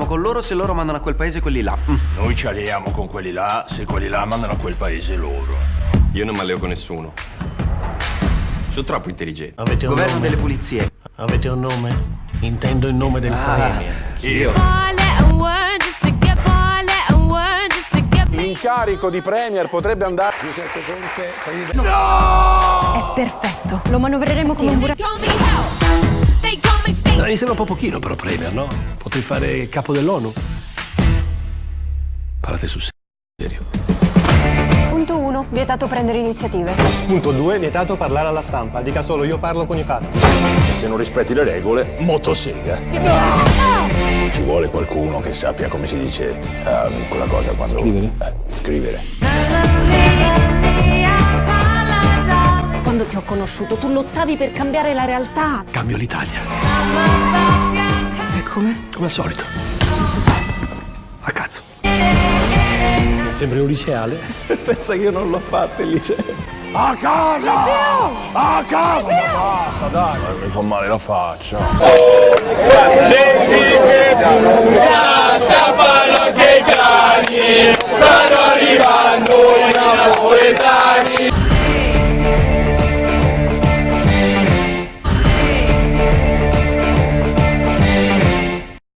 con loro se loro mandano a quel paese quelli là. Noi ci alleiamo con quelli là se quelli là mandano a quel paese loro. Io non mi alleo con nessuno. Sono troppo intelligente. Avete un Governo nome? delle pulizie. Avete un nome? Intendo il nome del premier. Io. L'incarico di premier potrebbe andare. È perfetto. Lo manovreremo come un burattino. Mi sembra un po' pochino però premier, no? Potrei fare capo dell'ONU. Parlate sul serio. Punto 1. Vietato prendere iniziative. Punto 2. Vietato parlare alla stampa. Dica solo io parlo con i fatti. Se non rispetti le regole, motosega. Ci vuole qualcuno che sappia come si dice quella cosa quando. Scrivere? Scrivere. Quando ti ho conosciuto, tu lottavi per cambiare la realtà. Cambio l'Italia. E come? Come al solito. A cazzo. Sembri un liceale. Pensa che io non l'ho fatto il liceo. A casa! A casa! Ma basta, dai! Mi fa male la faccia. Scappano che i cani, stanno arrivando i napoletani.